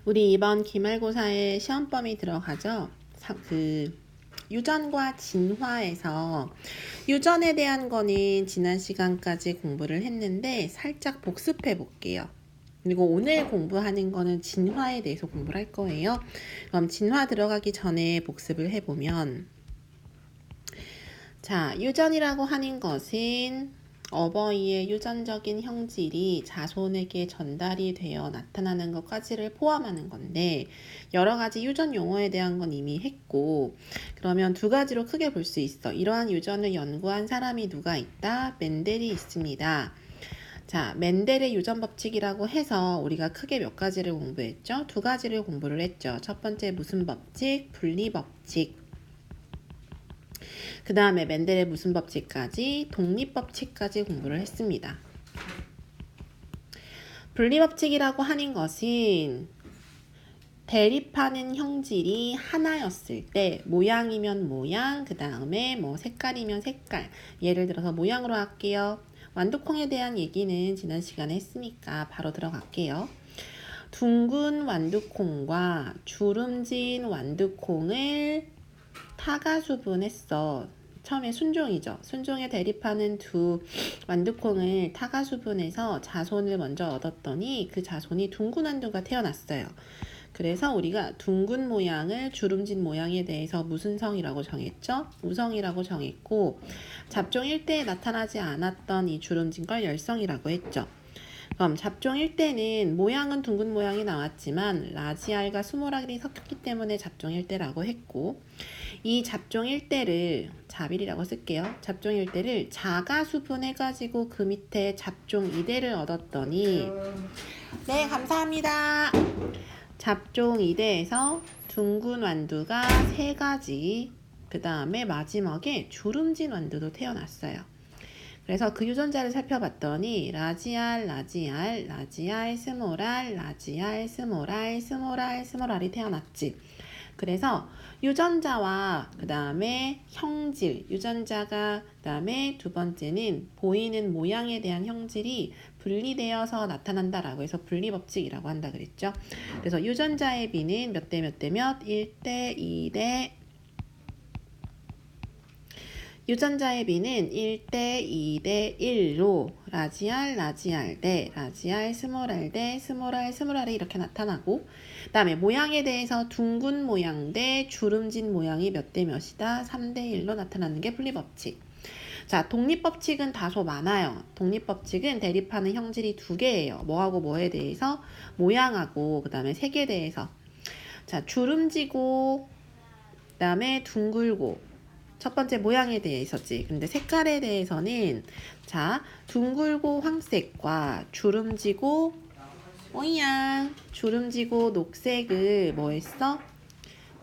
우리 이번 기말고사에 시험범위 들어가죠? 유전과 진화에서 유전에 대한 거는 지난 시간까지 공부를 했는데 살짝 복습해 볼게요. 그리고 오늘 공부하는 거는 진화에 대해서 공부를 할 거예요. 그럼 진화 들어가기 전에 복습을 해보면, 자, 유전이라고 하는 것은 어버이의 유전적인 형질이 자손에게 전달이 되어 나타나는 것까지를 포함하는 건데, 여러 가지 유전 용어에 대한 건 이미 했고, 그러면 두 가지로 크게 볼 수 있어. 이러한 유전을 연구한 사람이 누가 있다? 멘델이 있습니다. 자, 멘델의 유전 법칙이라고 해서 우리가 크게 몇 가지를 공부했죠? 두 가지를 공부를 했죠. 첫 번째 무슨 법칙? 분리 법칙. 그 다음에 멘델의 무슨 법칙까지? 독립법칙까지 공부를 했습니다. 분리법칙이라고 하는 것은 대립하는 형질이 하나였을 때 모양이면 모양, 그 다음에 뭐 색깔이면 색깔. 예를 들어서 모양으로 할게요. 완두콩에 대한 얘기는 지난 시간에 했으니까 바로 들어갈게요. 둥근 완두콩과 주름진 완두콩을 타가수분했어. 처음에 순종이죠. 순종에 대립하는 두 완두콩을 타가수분해서 자손을 먼저 얻었더니 그 자손이 둥근 완두가 태어났어요. 그래서 우리가 둥근 모양을 주름진 모양에 대해서 무슨 성이라고 정했죠? 우성이라고 정했고, 잡종 1대에 나타나지 않았던 이 주름진 걸 열성이라고 했죠. 그럼 잡종 1대는 모양은 둥근 모양이 나왔지만 라지알과 스몰알이 섞였기 때문에 잡종 1대라고 했고, 이 잡종 1대를 자빌이라고 쓸게요. 잡종 1대를 자가수분해가지고 그 밑에 잡종 2대를 얻었더니, 네, 감사합니다. 잡종 2대에서 둥근 완두가 3가지, 그 다음에 마지막에 주름진 완두도 태어났어요. 그래서 그 유전자를 살펴봤더니 라지알, 라지알, 라지알, 스몰알, 라지알, 스몰알, 스몰알, 스몰알이 태어났지. 그래서 유전자와 그 다음에 형질, 유전자가 그 다음에 두 번째는 보이는 모양에 대한 형질이 분리되어서 나타난다라고 해서 분리법칙이라고 한다 그랬죠. 그래서 유전자의 비는 몇 대 몇 대 몇? 1대 2대 유전자의 비는 1대 2대 1로 라지알, 라지알 대 라지알, 스몰알 대 스몰알, 스몰알이 이렇게 나타나고, 그 다음에 모양에 대해서 둥근 모양 대 주름진 모양이 몇 대 몇이다? 3대 1로 나타나는 게 분리법칙. 자, 독립법칙은 다소 많아요. 독립법칙은 대립하는 형질이 두 개예요. 뭐하고 뭐에 대해서? 모양하고 그 다음에 색에 대해서. 자, 주름지고 그 다음에 둥글고. 첫 번째 모양에 대해서지. 근데 색깔에 대해서는 자, 둥글고 황색과 주름지고 주름지고 녹색을 뭐 했어?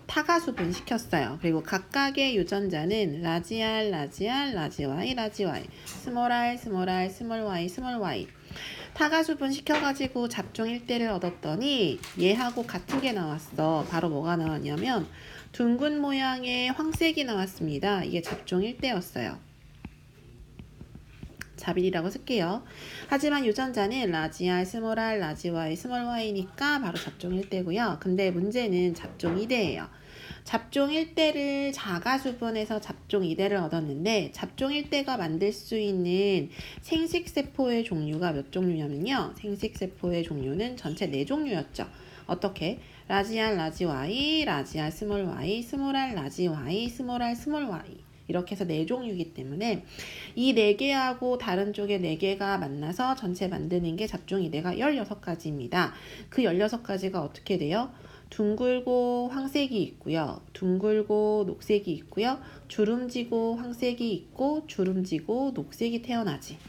타가수분 시켰어요. 그리고 각각의 유전자는 라지알, 라지알, 라지와이, 라지와이, 스몰알, 스몰알, 스몰와이, 스몰와이 타가수분 시켜가지고 잡종 1대를 얻었더니 얘하고 같은 게 나왔어. 바로 뭐가 나왔냐면 둥근 모양의 황색이 나왔습니다. 이게 잡종 1대였어요. 자빌이라고 쓸게요. 하지만 유전자는 라지알, 스몰알, 라지와이, 스몰와이니까 바로 잡종 1대고요. 근데 문제는 잡종 2대예요. 잡종 1대를 자가수분해서 잡종 2대를 얻었는데 잡종 1대가 만들 수 있는 생식세포의 종류가 몇 종류냐면요. 생식세포의 종류는 전체 4종류였죠. 어떻게? 라지알, 라지와이, 라지알, 스몰와이, 스몰알, 라지와이, 스몰알, 스몰와이 이렇게 해서 4종류이기 때문에 이 4개하고 다른 쪽에 4개가 만나서 전체 만드는 게 잡종 2대가 16가지입니다. 그 16가지가 어떻게 돼요? 둥글고 황색이 있고요. 둥글고 녹색이 있고요. 주름지고 황색이 있고 주름지고 녹색이 태어나지.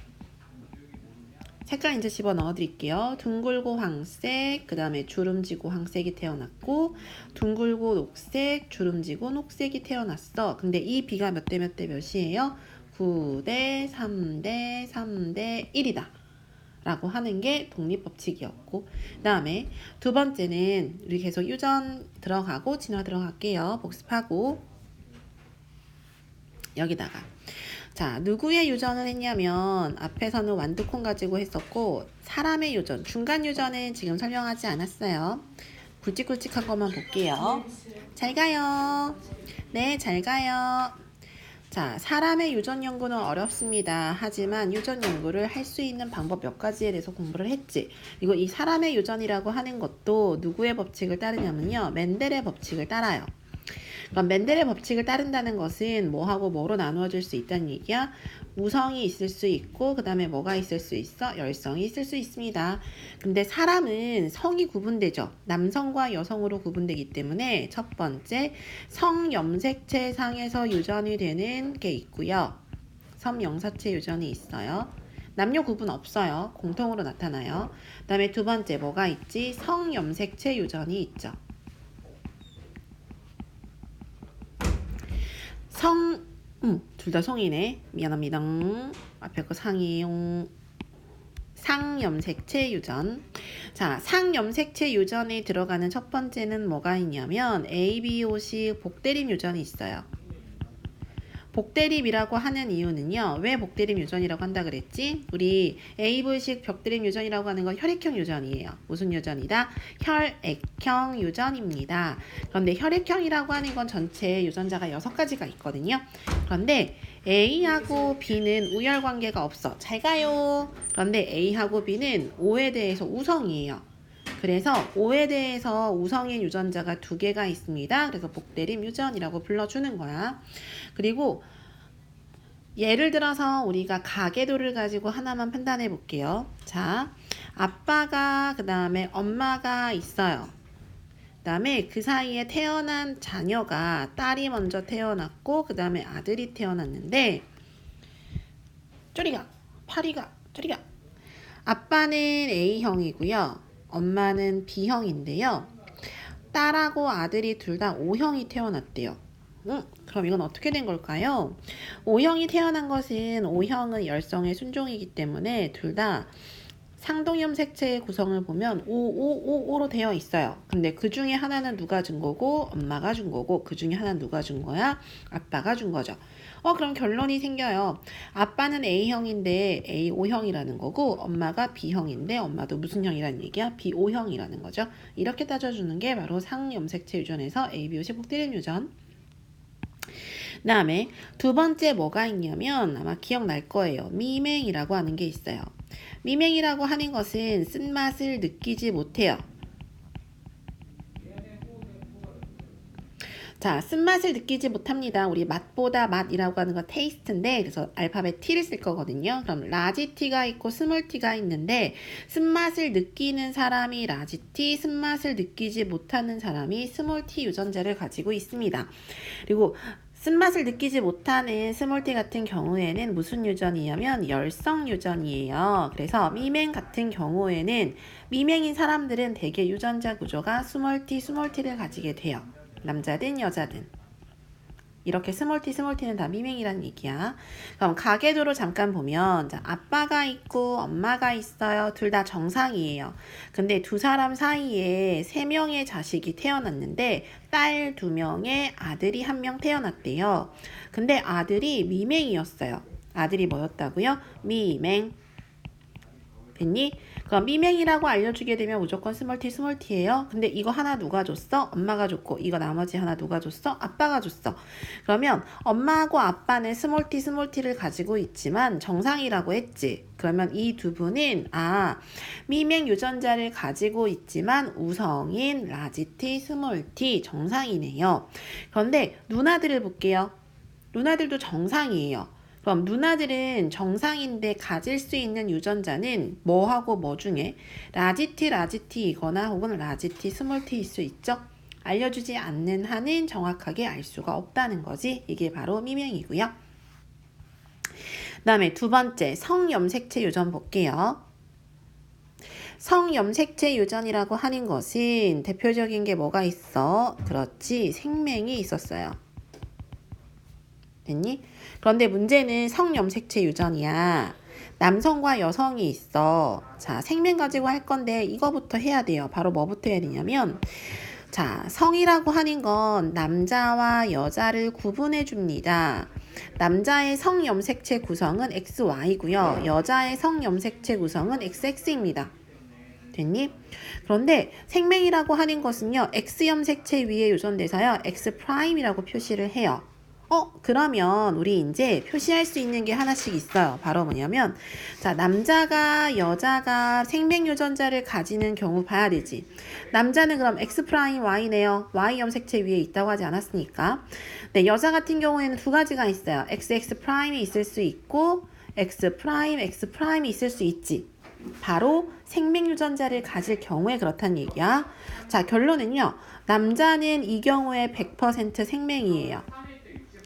색깔 이제 집어넣어 드릴게요. 둥글고 황색, 그 다음에 주름지고 황색이 태어났고 둥글고 녹색, 주름지고 녹색이 태어났어. 근데 이 비가 몇 대 몇 대 몇이에요? 9대 3대 3대 1이다. 라고 하는 게 독립법칙이었고, 그 다음에 두 번째는 우리 계속 유전 들어가고 진화 들어갈게요. 복습하고 여기다가 자, 누구의 유전을 했냐면 앞에서는 완두콩 가지고 했었고 사람의 유전, 중간 유전은 지금 설명하지 않았어요. 굵직굵직한 것만 볼게요. 잘 가요. 네, 잘 가요. 자, 사람의 유전 연구는 어렵습니다. 하지만 유전 연구를 할 수 있는 방법 몇 가지에 대해서 공부를 했지. 그리고 이 사람의 유전이라고 하는 것도 누구의 법칙을 따르냐면요. 멘델의 법칙을 따라요. 그럼 멘델의 법칙을 따른다는 것은 뭐하고 뭐로 나누어질 수 있다는 얘기야? 우성이 있을 수 있고 그 다음에 뭐가 있을 수 있어? 열성이 있을 수 있습니다. 근데 사람은 성이 구분되죠. 남성과 여성으로 구분되기 때문에 첫 번째 성염색체상에서 유전이 되는 게 있고요. 성염색체 유전이 있어요. 남녀 구분 없어요. 공통으로 나타나요. 그 다음에 두 번째 뭐가 있지? 성염색체 유전이 있죠. 둘 다 성이네. 미안합니다. 앞에 거 상이용. 상염색체 유전. 자, 상염색체 유전에 들어가는 첫 번째는 뭐가 있냐면 ABO식 복대림 유전이 있어요. 복대림이라고 하는 이유는요. 왜 복대림 유전이라고 한다 그랬지? 우리 AB식 벽대림 유전이라고 하는 건 혈액형 유전이에요. 무슨 유전이다? 혈액형 유전입니다. 그런데 혈액형이라고 하는 건 전체 유전자가 6가지가 있거든요. 그런데 A하고 B는 우열 관계가 없어. 잘 가요. 그런데 A하고 B는 O에 대해서 우성이에요. 그래서 O에 대해서 우성인 유전자가 2개가 있습니다. 그래서 복대림 유전이라고 불러주는 거야. 그리고 예를 들어서 우리가 가계도를 가지고 하나만 판단해 볼게요. 자, 아빠가 그 다음에 엄마가 있어요. 그 다음에 그 사이에 태어난 자녀가 딸이 먼저 태어났고 그 다음에 아들이 태어났는데 쪼리가 파리가 쪼리가 아빠는 A형이고요. 엄마는 B형인데요. 딸하고 아들이 둘 다 O형이 태어났대요. 그럼 이건 어떻게 된 걸까요? O형이 태어난 것은 O형은 열성의 순종이기 때문에 둘 다 상동염색체의 구성을 보면 5로 되어 있어요. 근데 그 중에 하나는 누가 준 거고 엄마가 준 거고 그 중에 하나는 누가 준 거야? 아빠가 준 거죠. 그럼 결론이 생겨요. 아빠는 A형인데 A5형이라는 거고 엄마가 B형인데 엄마도 무슨 형이라는 얘기야? B5형이라는 거죠. 이렇게 따져주는 게 바로 상염색체 유전에서 ABO식 복대림 유전. 그 다음에 두 번째 뭐가 있냐면 아마 기억날 거예요. 미맹이라고 하는 게 있어요. 미맹이라고 하는 것은 쓴맛을 느끼지 못해요. 자, 쓴맛을 느끼지 못합니다. 우리 맛보다 맛이라고 하는 건 테이스트인데 그래서 알파벳 T를 쓸 거거든요. 그럼 라지 T가 있고 스몰 T가 있는데 쓴맛을 느끼는 사람이 라지 T, 쓴맛을 느끼지 못하는 사람이 스몰 T 유전자를 가지고 있습니다. 그리고 쓴맛을 느끼지 못하는 스몰 T 같은 경우에는 무슨 유전이냐면 열성 유전이에요. 그래서 미맹 같은 경우에는 미맹인 사람들은 대개 유전자 구조가 스몰 T를 가지게 돼요. 남자든 여자든. 이렇게 스몰 T는 다 미맹이라는 얘기야. 그럼 가계도로 잠깐 보면 자, 아빠가 있고 엄마가 있어요. 둘 다 정상이에요. 근데 두 사람 사이에 3명의 자식이 태어났는데 딸 2명에 아들이 1명 태어났대요. 근데 아들이 미맹이었어요. 아들이 뭐였다고요? 미맹. 됐니? 그럼 미맹이라고 알려주게 되면 무조건 스몰 T예요. 근데 이거 하나 누가 줬어? 엄마가 줬고 이거 나머지 하나 누가 줬어? 아빠가 줬어. 그러면 엄마하고 아빠는 스몰 T를 가지고 있지만 정상이라고 했지. 그러면 이 두 분은 미맹 유전자를 가지고 있지만 우성인 라지 T, 스몰 T 정상이네요. 그런데 누나들을 볼게요. 누나들도 정상이에요. 그럼 누나들은 정상인데 가질 수 있는 유전자는 뭐하고 뭐 중에 라지 T이거나 혹은 라지 T, 스몰 T일 수 있죠? 알려주지 않는 한은 정확하게 알 수가 없다는 거지. 이게 바로 미명이고요. 그 다음에 두 번째 성염색체 유전 볼게요. 성염색체 유전이라고 하는 것은 대표적인 게 뭐가 있어? 그렇지, 생명이 있었어요. 됐니? 그런데 문제는 성염색체 유전이야. 남성과 여성이 있어. 자, 생명 가지고 할 건데 이거부터 해야 돼요. 바로 뭐부터 해야 되냐면 자, 성이라고 하는 건 남자와 여자를 구분해 줍니다. 남자의 성염색체 구성은 XY고요. 여자의 성염색체 구성은 XX입니다. 됐니? 그런데 생명이라고 하는 것은요. X염색체 위에 유전돼서요. X'이라고 표시를 해요. 그러면 우리 이제 표시할 수 있는 게 하나씩 있어요. 바로 뭐냐면, 자, 남자가 여자가 생명 유전자를 가지는 경우 봐야 되지. 남자는 그럼 X'Y네요. Y 염색체 위에 있다고 하지 않았으니까. 네, 여자 같은 경우에는 두 가지가 있어요. XX'이 있을 수 있고, X'X'이 있을 수 있지. 바로 생명 유전자를 가질 경우에 그렇단 얘기야. 자, 결론은요. 남자는 이 경우에 100% 생명이에요.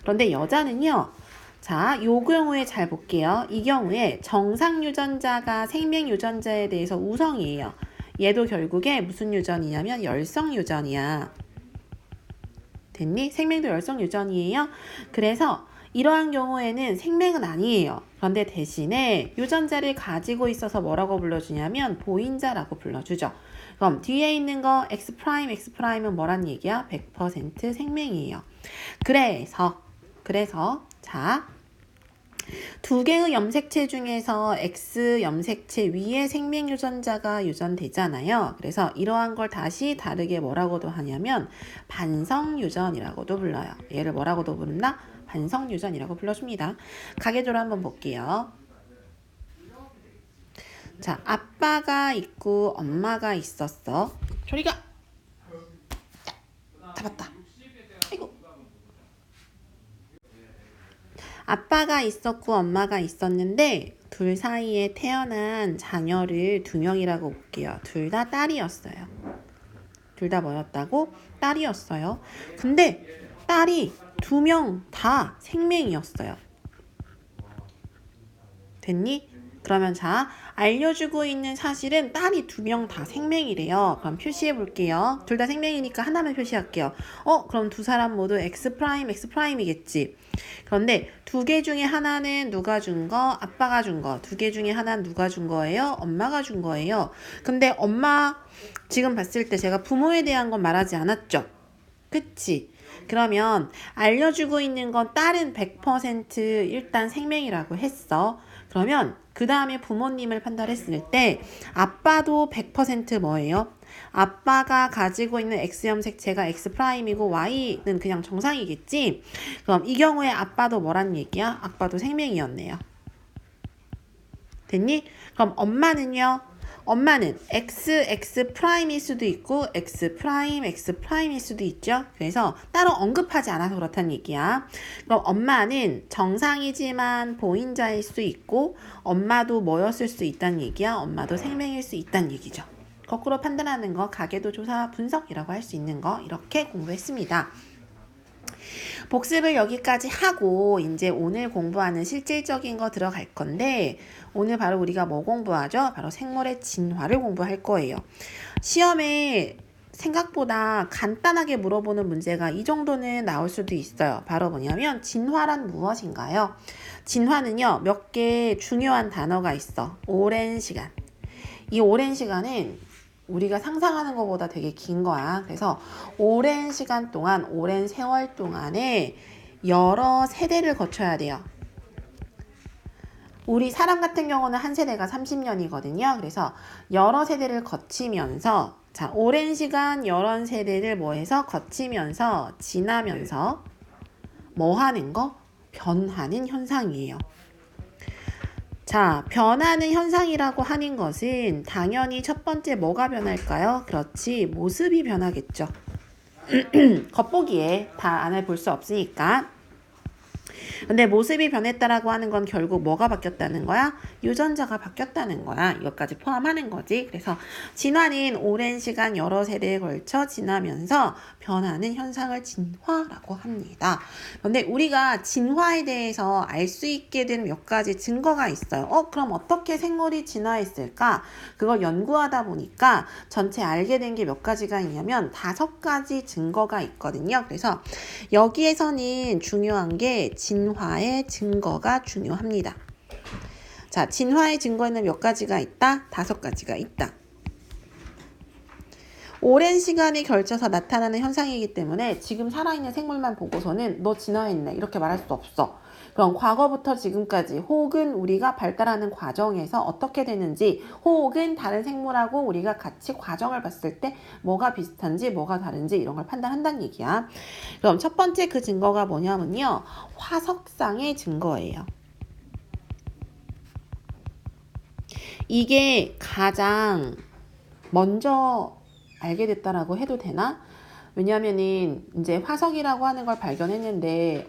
그런데 여자는요. 자, 요 경우에 잘 볼게요. 이 경우에 정상 유전자가 생명 유전자에 대해서 우성이에요. 얘도 결국에 무슨 유전이냐면 열성 유전이야. 됐니? 생명도 열성 유전이에요. 그래서 이러한 경우에는 생명은 아니에요. 그런데 대신에 유전자를 가지고 있어서 뭐라고 불러주냐면 보인자라고 불러주죠. 그럼 뒤에 있는 거 X'X'은 뭐란 얘기야? 100% 생명이에요. 그래서 자, 두 개의 염색체 중에서 X 염색체 위에 생명 유전자가 유전되잖아요. 그래서 이러한 걸 다시 다르게 뭐라고도 하냐면 반성 유전이라고도 불러요. 얘를 뭐라고도 부른다? 반성 유전이라고 불러줍니다. 가계도로 한번 볼게요. 자, 아빠가 있고 엄마가 있었어. 저리가 잡았다. 아이고. 아빠가 있었고 엄마가 있었는데 둘 사이에 태어난 자녀를 두 명이라고 볼게요. 둘 다 딸이었어요. 둘 다 뭐였다고? 딸이었어요. 근데 딸이 두 명 다 생명이었어요. 됐니? 그러면 자, 알려주고 있는 사실은 딸이 두 명 다 생명이래요. 그럼 표시해 볼게요. 둘 다 생명이니까 하나만 표시할게요. 그럼 두 사람 모두 X'X'이겠지. 그런데 두 개 중에 하나는 누가 준 거? 아빠가 준 거. 두 개 중에 하나는 누가 준 거예요? 엄마가 준 거예요. 근데 엄마 지금 봤을 때 제가 부모에 대한 건 말하지 않았죠? 그치? 그러면 알려주고 있는 건 딸은 100% 일단 생명이라고 했어. 그러면 그 다음에 부모님을 판단했을 때 아빠도 100% 뭐예요? 아빠가 가지고 있는 X염색체가 X'이고 Y는 그냥 정상이겠지? 그럼 이 경우에 아빠도 뭐란 얘기야? 아빠도 생명이었네요. 됐니? 그럼 엄마는요? 엄마는 XX'일 수도 있고 X'X'일 수도 있죠. 그래서 따로 언급하지 않아서 그렇다는 얘기야. 그럼 엄마는 정상이지만 보인자일 수 있고 엄마도 뭐였을 수 있다는 얘기야. 엄마도 생명일 수 있다는 얘기죠. 거꾸로 판단하는 거 가계도 조사 분석이라고 할 수 있는 거 이렇게 공부했습니다. 복습을 여기까지 하고 이제 오늘 공부하는 실질적인 거 들어갈 건데 오늘 바로 우리가 뭐 공부하죠? 바로 생물의 진화를 공부할 거예요. 시험에 생각보다 간단하게 물어보는 문제가 이 정도는 나올 수도 있어요. 바로 뭐냐면 진화란 무엇인가요? 진화는요, 몇 개 중요한 단어가 있어. 오랜 시간. 이 오랜 시간은 우리가 상상하는 것보다 되게 긴 거야. 그래서 오랜 시간 동안, 오랜 세월 동안에 여러 세대를 거쳐야 돼요. 우리 사람 같은 경우는 한 세대가 30년이거든요. 그래서 여러 세대를 거치면서, 자, 오랜 시간 여러 세대를 뭐해서 거치면서, 지나면서 뭐 하는 거? 변하는 현상이에요. 자, 변하는 현상이라고 하는 것은 당연히 첫 번째 뭐가 변할까요? 그렇지, 모습이 변하겠죠. 겉보기에 다 안을 볼 수 없으니까. 근데 모습이 변했다라고 하는 건 결국 뭐가 바뀌었다는 거야? 유전자가 바뀌었다는 거야. 이것까지 포함하는 거지. 그래서 진화는 오랜 시간 여러 세대에 걸쳐 지나면서 변하는 현상을 진화라고 합니다. 그런데 우리가 진화에 대해서 알 수 있게 된 몇 가지 증거가 있어요. 그럼 어떻게 생물이 진화했을까? 그걸 연구하다 보니까 전체 알게 된 게 몇 가지가 있냐면 5가지 증거가 있거든요. 그래서 여기에서는 중요한 게 진화의 증거가 중요합니다. 자, 진화의 증거에는 몇 가지가 있다? 5가지가 있다. 오랜 시간이 걸쳐서 나타나는 현상이기 때문에 지금 살아있는 생물만 보고서는 너 진화했네 이렇게 말할 수 없어. 그럼 과거부터 지금까지 혹은 우리가 발달하는 과정에서 어떻게 되는지 혹은 다른 생물하고 우리가 같이 과정을 봤을 때 뭐가 비슷한지 뭐가 다른지 이런 걸 판단한다는 얘기야. 그럼 첫 번째 그 증거가 뭐냐면요. 화석상의 증거예요. 이게 가장 먼저 알게 됐다라고 해도 되나? 왜냐면은 이제 화석이라고 하는 걸 발견했는데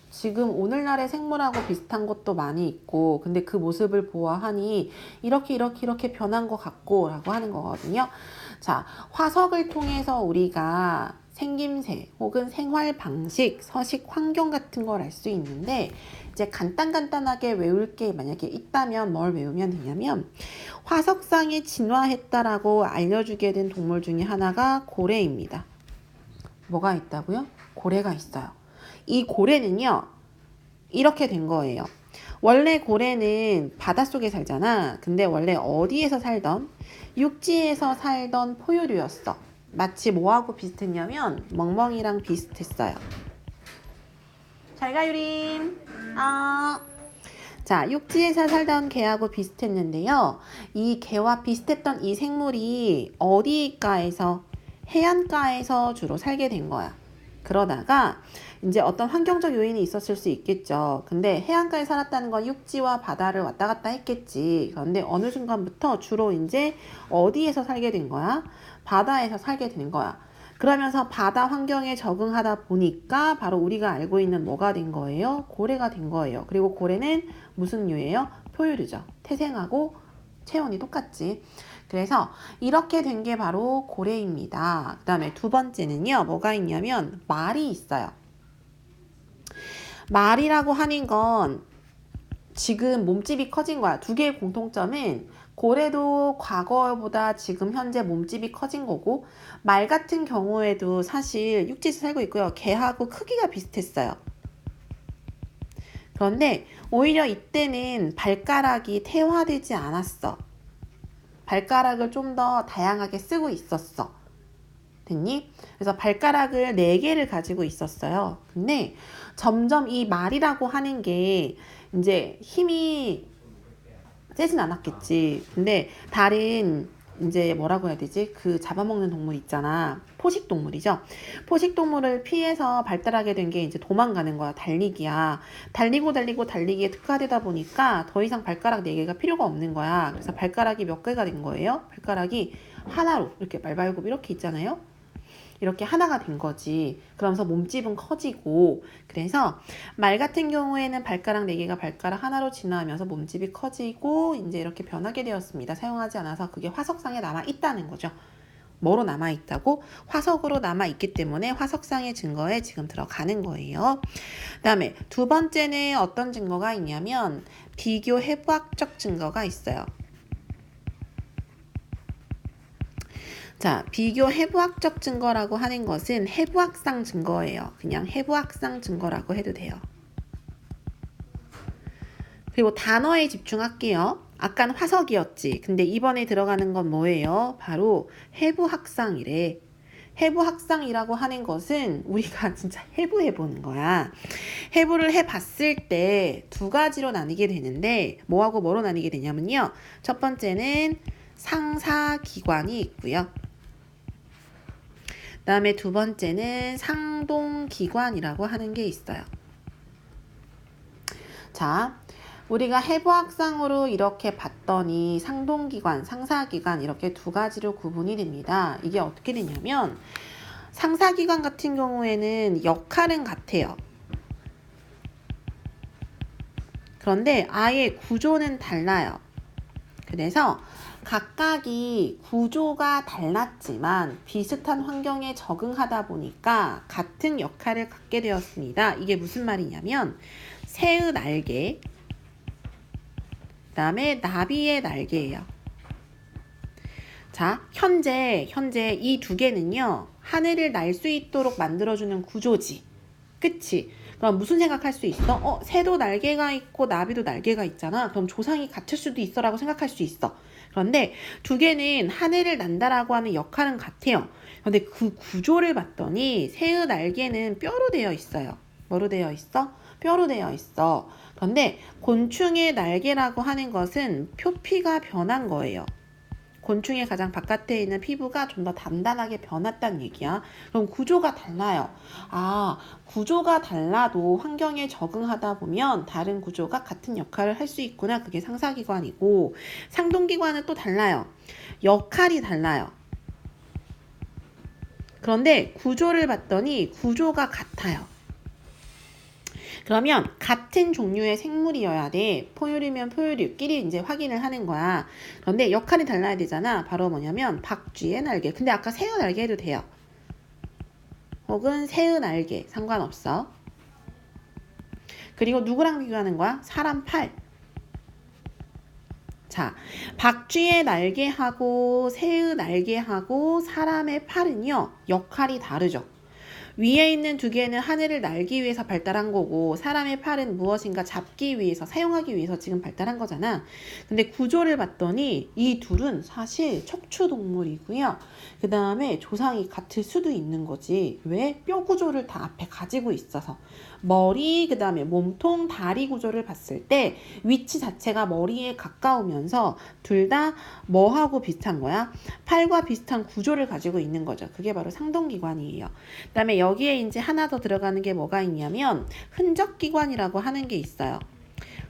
지금 오늘날의 생물하고 비슷한 것도 많이 있고 근데 그 모습을 보아하니 이렇게 변한 것 같고 라고 하는 거거든요. 자, 화석을 통해서 우리가 생김새 혹은 생활 방식, 서식 환경 같은 걸 알 수 있는데 이제 간단하게 외울 게 만약에 있다면 뭘 외우면 되냐면 화석상에 진화했다라고 알려주게 된 동물 중에 하나가 고래입니다. 뭐가 있다고요? 고래가 있어요. 이 고래는요, 이렇게 된 거예요. 원래 고래는 바닷속에 살잖아. 근데 원래 어디에서 살던? 육지에서 살던 포유류였어. 마치 뭐하고 비슷했냐면 멍멍이랑 비슷했어요. 잘 가, 유림. 자, 육지에서 살던 개하고 비슷했는데요. 이 개와 비슷했던 이 생물이 어디가에서 해안가에서 주로 살게 된 거야. 그러다가 이제 어떤 환경적 요인이 있었을 수 있겠죠. 근데 해안가에 살았다는 건 육지와 바다를 왔다 갔다 했겠지. 그런데 어느 순간부터 주로 이제 어디에서 살게 된 거야? 바다에서 살게 된 거야. 그러면서 바다 환경에 적응하다 보니까 바로 우리가 알고 있는 뭐가 된 거예요? 고래가 된 거예요. 그리고 고래는 무슨 류예요? 포유류죠. 태생하고 체온이 똑같지. 그래서 이렇게 된 게 바로 고래입니다. 그 다음에 두 번째는요. 뭐가 있냐면 말이 있어요. 말이라고 하는 건 지금 몸집이 커진 거야. 두 개의 공통점은 고래도 과거보다 지금 현재 몸집이 커진 거고 말 같은 경우에도 사실 육지에서 살고 있고요. 개하고 크기가 비슷했어요. 그런데 오히려 이때는 발가락이 태화되지 않았어. 발가락을 좀 더 다양하게 쓰고 있었어. 됐니? 그래서 발가락을 4개를 가지고 있었어요. 근데 점점 이 말이라고 하는 게 이제 힘이 세진 않았겠지. 근데 다른 이제 뭐라고 해야 되지? 그 잡아먹는 동물 있잖아. 포식동물이죠. 포식동물을 피해서 발달하게 된 게 이제 도망가는 거야. 달리기야. 달리기에 특화되다 보니까 더 이상 발가락 4개가 필요가 없는 거야. 그래서 발가락이 몇 개가 된 거예요? 발가락이 하나로 이렇게 말발굽 이렇게 있잖아요. 이렇게 하나가 된 거지. 그러면서 몸집은 커지고 그래서 말 같은 경우에는 발가락 4개가 발가락 하나로 진화하면서 몸집이 커지고 이제 이렇게 변하게 되었습니다. 사용하지 않아서 그게 화석상에 남아있다는 거죠. 뭐로 남아있다고? 화석으로 남아있기 때문에 화석상의 증거에 지금 들어가는 거예요. 그 다음에 두 번째는 어떤 증거가 있냐면 비교 해부학적 증거가 있어요. 자, 비교 해부학적 증거라고 하는 것은 해부학상 증거예요. 그냥 해부학상 증거라고 해도 돼요. 그리고 단어에 집중할게요. 아깐 화석이었지. 근데 이번에 들어가는 건 뭐예요? 바로 해부학상이래. 해부학상이라고 하는 것은 우리가 진짜 해부해보는 거야. 해부를 해봤을 때 두 가지로 나뉘게 되는데 뭐하고 뭐로 나뉘게 되냐면요. 첫 번째는 상사기관이 있고요. 그 다음에 두 번째는 상동기관이라고 하는 게 있어요. 자, 우리가 해부학상으로 이렇게 봤더니 상동기관, 상사기관 이렇게 두 가지로 구분이 됩니다. 이게 어떻게 되냐면 상사기관 같은 경우에는 역할은 같아요. 그런데 아예 구조는 달라요. 그래서 각각이 구조가 달랐지만 비슷한 환경에 적응하다 보니까 같은 역할을 갖게 되었습니다. 이게 무슨 말이냐면 새의 날개, 그 다음에 나비의 날개예요. 자, 현재 이 두 개는요. 하늘을 날 수 있도록 만들어주는 구조지. 그치? 그럼 무슨 생각할 수 있어? 새도 날개가 있고 나비도 날개가 있잖아. 그럼 조상이 같을 수도 있어 라고 생각할 수 있어. 그런데 두 개는 하늘을 난다라고 하는 역할은 같아요. 그런데 그 구조를 봤더니 새의 날개는 뼈로 되어 있어요. 뭐로 되어 있어? 뼈로 되어 있어. 그런데 곤충의 날개라고 하는 것은 표피가 변한 거예요. 곤충의 가장 바깥에 있는 피부가 좀 더 단단하게 변했다는 얘기야. 그럼 구조가 달라요. 아, 구조가 달라도 환경에 적응하다 보면 다른 구조가 같은 역할을 할 수 있구나. 그게 상사기관이고, 상동기관은 또 달라요. 역할이 달라요. 그런데 구조를 봤더니 구조가 같아요. 그러면 같은 종류의 생물이어야 돼. 포유류면 포유류끼리 이제 확인을 하는 거야. 그런데 역할이 달라야 되잖아. 바로 뭐냐면 박쥐의 날개. 근데 아까 새의 날개 해도 돼요. 혹은 새의 날개. 상관없어. 그리고 누구랑 비교하는 거야? 사람 팔. 자, 박쥐의 날개하고 새의 날개하고 사람의 팔은요. 역할이 다르죠. 위에 있는 두 개는 하늘을 날기 위해서 발달한 거고 사람의 팔은 무엇인가 잡기 위해서 사용하기 위해서 지금 발달한 거잖아. 근데 구조를 봤더니 이 둘은 사실 척추동물이고요. 그 다음에 조상이 같을 수도 있는 거지. 왜? 뼈 구조를 다 앞에 가지고 있어서. 머리, 그 다음에 몸통, 다리 구조를 봤을 때 위치 자체가 머리에 가까우면서 둘 다 뭐하고 비슷한 거야? 팔과 비슷한 구조를 가지고 있는 거죠. 그게 바로 상동기관이에요. 그 다음에 여기에 이제 하나 더 들어가는 게 뭐가 있냐면 흔적기관이라고 하는 게 있어요.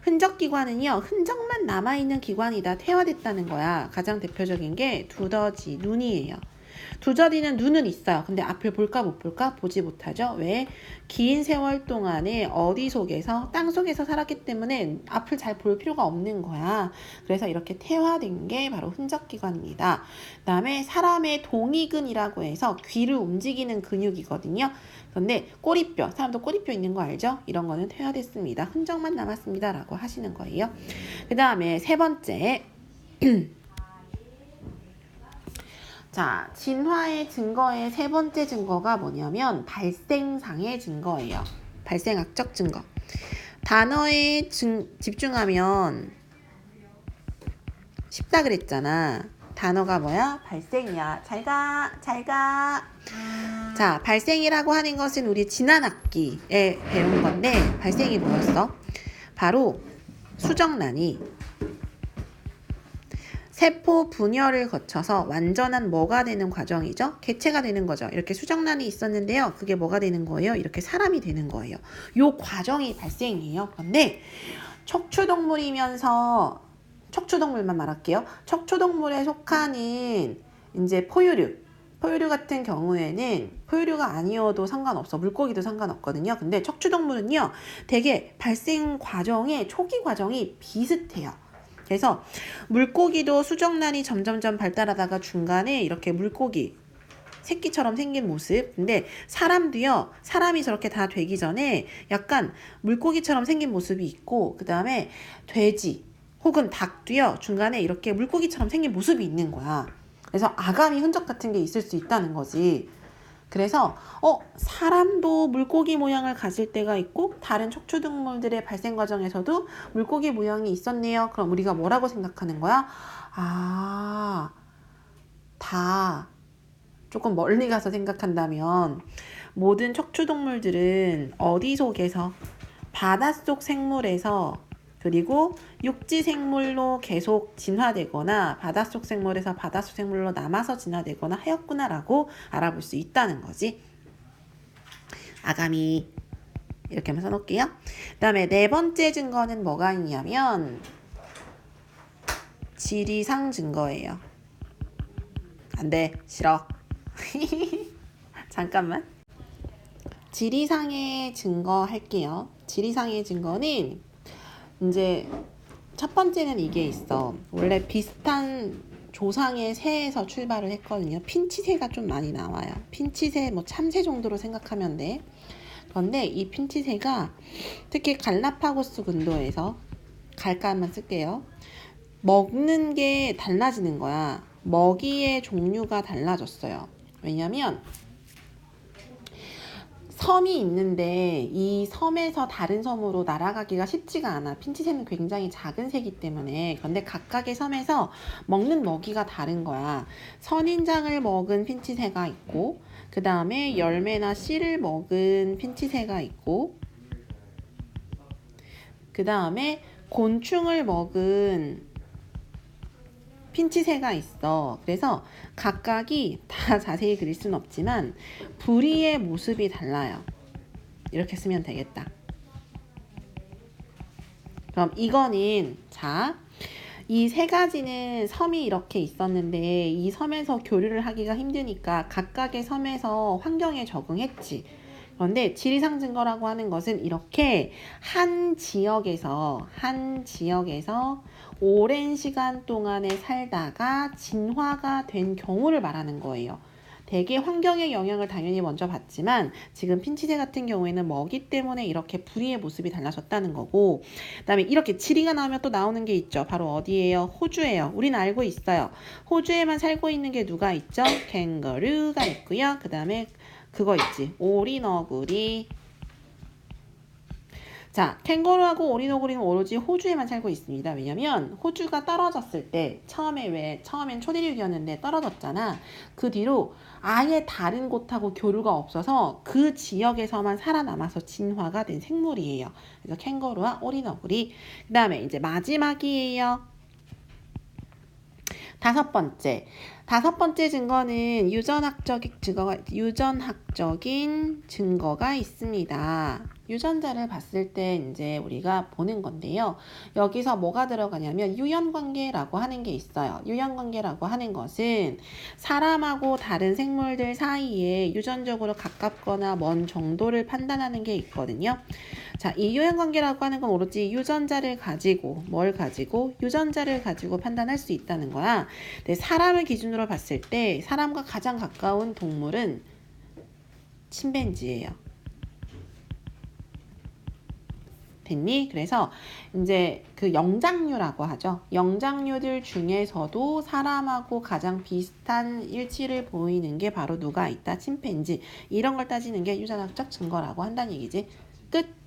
흔적기관은요, 흔적만 남아있는 기관이다. 퇴화됐다는 거야. 가장 대표적인 게 두더지, 눈이에요. 두더지는 눈은 있어요. 근데 앞을 볼까 못 볼까? 보지 못하죠. 왜? 긴 세월 동안에 어디 속에서 땅 속에서 살았기 때문에 앞을 잘 볼 필요가 없는 거야. 그래서 이렇게 퇴화된 게 바로 흔적기관입니다. 그 다음에 사람의 동이근이라고 해서 귀를 움직이는 근육이거든요. 그런데 꼬리뼈, 사람도 꼬리뼈 있는 거 알죠? 이런 거는 퇴화됐습니다. 흔적만 남았습니다. 라고 하시는 거예요. 그 다음에 세 번째 자, 진화의 증거의 세 번째 증거가 뭐냐면 발생상의 증거예요. 발생학적 증거. 단어에 집중하면 쉽다 그랬잖아. 단어가 뭐야? 발생이야. 잘 가, 잘 가. 자, 발생이라고 하는 것은 우리 지난 학기에 배운 건데 발생이 뭐였어? 바로 수정란이 세포 분열을 거쳐서 완전한 뭐가 되는 과정이죠? 개체가 되는 거죠. 이렇게 수정란이 있었는데요. 그게 뭐가 되는 거예요? 이렇게 사람이 되는 거예요. 요 과정이 발생이에요. 그런데 척추동물이면서 척추동물만 말할게요. 척추동물에 속하는 이제 포유류 같은 경우에는 포유류가 아니어도 상관없어. 물고기도 상관없거든요. 근데 척추동물은요. 되게 발생 과정의 초기 과정이 비슷해요. 그래서 물고기도 수정란이 점점점 발달하다가 중간에 이렇게 물고기 새끼처럼 생긴 모습. 근데 사람도요. 사람이 저렇게 다 되기 전에 약간 물고기처럼 생긴 모습이 있고 그 다음에 돼지 혹은 닭도요. 중간에 이렇게 물고기처럼 생긴 모습이 있는 거야. 그래서 아가미 흔적 같은 게 있을 수 있다는 거지. 그래서 사람도 물고기 모양을 가질 때가 있고 다른 척추동물들의 발생 과정에서도 물고기 모양이 있었네요. 그럼 우리가 뭐라고 생각하는 거야? 아, 다 조금 멀리 가서 생각한다면 모든 척추동물들은 어디 속에서 바닷속 생물에서 그리고 육지 생물로 계속 진화되거나 바닷속 생물에서 바닷속 생물로 남아서 진화되거나 하였구나라고 알아볼 수 있다는 거지. 아가미 이렇게 한번 써놓을게요. 그 다음에 네 번째 증거는 뭐가 있냐면 지리상 증거예요. 안 돼, 싫어. 잠깐만. 지리상의 증거 할게요. 지리상의 증거는 이제 첫 번째는 이게 있어. 원래 비슷한 조상의 새에서 출발을 했거든요. 핀치새가 좀 많이 나와요. 핀치새, 뭐 참새 정도로 생각하면 돼. 그런데 이 핀치새가 특히 갈라파고스 군도에서 갈까만 쓸게요. 먹는 게 달라지는 거야. 먹이의 종류가 달라졌어요. 왜냐면 섬이 있는데 이 섬에서 다른 섬으로 날아가기가 쉽지가 않아. 핀치새는 굉장히 작은 새이기 때문에. 그런데 각각의 섬에서 먹는 먹이가 다른 거야. 선인장을 먹은 핀치새가 있고 그 다음에 열매나 씨를 먹은 핀치새가 있고 그 다음에 곤충을 먹은 핀치새가 있어. 그래서 각각이 다 자세히 그릴 수는 없지만 부리의 모습이 달라요. 이렇게 쓰면 되겠다. 그럼 이거는 자, 이 세 가지는 섬이 이렇게 있었는데 이 섬에서 교류를 하기가 힘드니까 각각의 섬에서 환경에 적응했지. 그런데 지리상 증거라고 하는 것은 이렇게 한 지역에서 오랜 시간 동안에 살다가 진화가 된 경우를 말하는 거예요. 대개 환경의 영향을 당연히 먼저 받지만 지금 핀치새 같은 경우에는 먹이 때문에 이렇게 부리의 모습이 달라졌다는 거고, 그다음에 이렇게 지리가 나오면 또 나오는 게 있죠. 바로 어디예요? 호주예요. 우리는 알고 있어요. 호주에만 살고 있는 게 누가 있죠? 캥거루가 있고요. 그 다음에 그거 있지. 오리너구리. 자, 캥거루하고 오리너구리는 오로지 호주에만 살고 있습니다. 왜냐면 호주가 떨어졌을 때 처음엔 초대륙이었는데 떨어졌잖아. 그 뒤로 아예 다른 곳하고 교류가 없어서 그 지역에서만 살아남아서 진화가 된 생물이에요. 그래서 캥거루와 오리너구리. 그 다음에 이제 마지막이에요. 다섯 번째 증거는 유전학적인 증거가 있습니다. 유전자를 봤을 때 이제 우리가 보는 건데요. 여기서 뭐가 들어가냐면 유연관계라고 하는 게 있어요. 유연관계라고 하는 것은 사람하고 다른 생물들 사이에 유전적으로 가깝거나 먼 정도를 판단하는 게 있거든요. 자, 이 유연관계라고 하는 건 오로지 유전자를 가지고 유전자를 가지고 판단할 수 있다는 거야. 근데 사람을 기준으로 봤을 때 사람과 가장 가까운 동물은 침팬지예요. 됐니? 그래서 이제 그 영장류라고 하죠. 영장류들 중에서도 사람하고 가장 비슷한 일치를 보이는 게 바로 누가 있다? 침팬지. 이런 걸 따지는 게 유전학적 증거라고 한다는 얘기지. 끝.